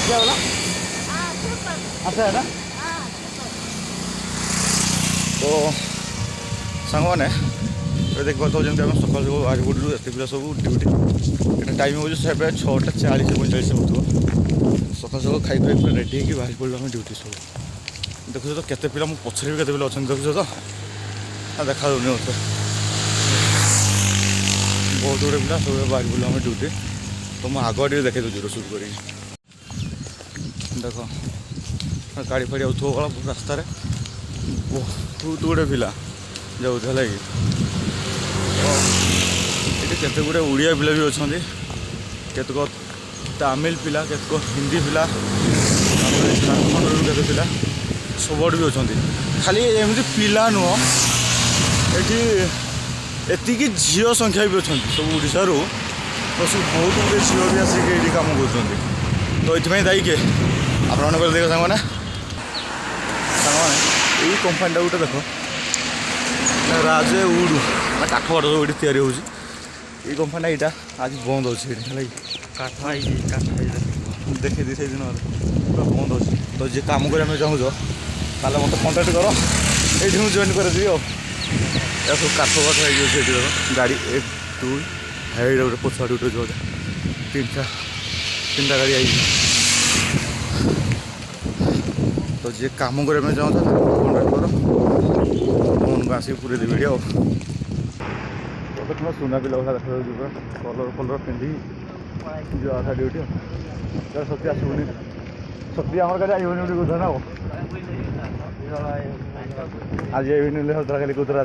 क्या बोला अच्छा है ना तो सांग मैंने देख पार्थ जमी आम सकाल सब आज गुड़ एत पिला सब ड्यूटी टाइम हो 6:40 45 हो सकाल सकाल खाई खाई पूरा रेडी होगी बाहर पड़े आम ड्यूटी सब देखुच तो केते पिला मो पछरे भी केते पिला अच्छा देखुच तो देखा दूनी मत बहुत गुड़े पिला सब बाहर पड़े आम ड्यूटी तो मैं आग टे देखे दूसरी सुट कर देख गाड़ी फाड़ी आउथो रास्त बहुत गुड़े पिला जाऊला कि ये केते गुड़े उड़िया पिला भी अच्छा केतक तमिल पिला केतक हिंदी पिला झारखंड केते पिला सब भी अच्छा खाली एमती पिला नुह ये एतिकी झील संख्या भी अच्छा सब ओडिशा रू तो सब बहुत गुड़े झील भी आसिक ये कम कर तो ये दायी किए आप देख सांग यही कंपानी गोटे देख राजे उड काठ फाट सब ये या ये कंपानी यहाँ आज बंद अच्छे काठ देखी दी से दिन पूरा बंद अच्छे तो जी कम करें चाहूँ ताल मत कंटाक्ट कर ये मुझे जॉइन कर सब काठ फाठ हो गाड़ी 1 2 है गोटे पछाड़ गोटे जो 3टा गाड़ी आई तो जी कम करें चाहूँ कंटाक्ट कर फोन को आसिक पूरे देवी आ देखना सुना पिला भाषा देखा कलर फलर पिंधि जो था ड्यूटी शक्ति आसबनी शक्ति आम कल आईबनी गोटे कौन ना आज आईबनी होता खाली कुतरा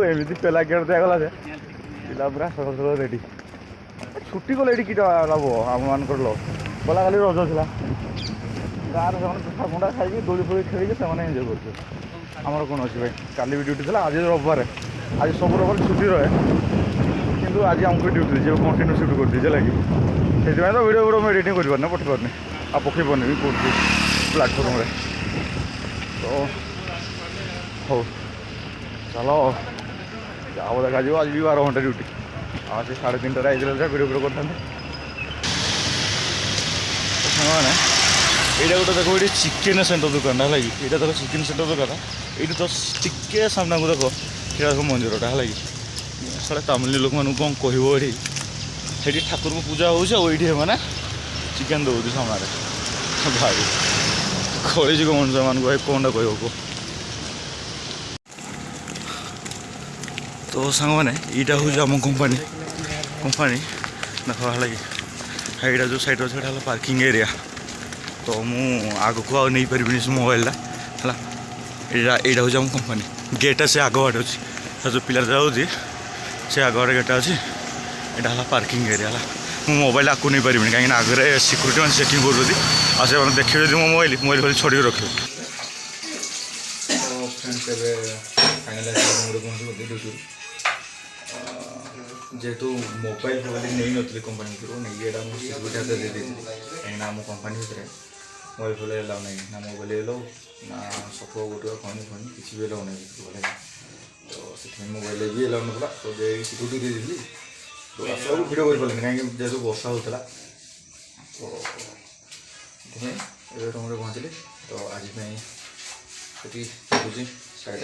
एमती पेला गेट दिगला पिला पूरा सकाल सकाल रेडी छुट्टी कले ये कीटा लाभ आम मान गला खाली रज था गाँव से पिठा फंडा खाई दोली फोली खेल से एंजय करमर कौन अच्छे भाई काली भी ड्यूटी था आज रविवार आज सब रविवार छुट्टी रहे किंतु आज आमको ड्यूटी जो कंटिन्यू सिफ्ट कर दीजिए लगे से तो वीडियो गुड़ा मैं एडिटिंग कर पारे पठे पारे आ पकई पारे भी कौन प्लाटफर्म तो हो चलो जाओ देखा आज भी 12 घंटा ड्यूटी आज 3:30 आई वीडियो गुड़ा करते यहाँ गोटे देख ये चिकेन सेंटर दुकान है यहाँ देख चिकेन सेंटर दुकान ये तो टिके सामना को देख ये देख मंदिरटा है सारे तमिल लोक मान कौन कह ये ठाकुर को पूजा होती मैंने चिकेन दौर सामने भाई खड़ी जुग मनुष्य मान भाई कौन कह तो सांग मैंने यहाँ हूँ आम कंपानी देख है यहाँ जो साइड अच्छे पार्किंग एरिया तो मु आग को नहीं पारि से मोबाइल है यहाँ हूँ आम कंपानी गेटा से आग बाटे अच्छे जो पिला जाऊँगी से आग बाटे गेटा अच्छी यहाँ है पार्किंग एरिया है मोबाइल आगे नहीं पारि कहीं आगे सिक्यूरीटी मैंने चेकिंग कर देखिए जो मो मोबाइल फाइल छड़ी रखे जेहेतु मोबाइल फोबाइल नहीं नी कंपानी भर नहीं सिक्यूरीटी हाथ दे कहीं आम कंपानी भितर मोबाइल फोन एलाउ नहीं ना मोबाइल एलाउ ना सफो गोटे खनि खनि किसी भी एलाउ नहीं तो से मोबाइल भी एलाउ ना तो सिक्यूरीटी दे दी तो सब भिड कर पारे कहीं जेहतु वर्षा होता तो ये तुम पहुँचली तो आज साइड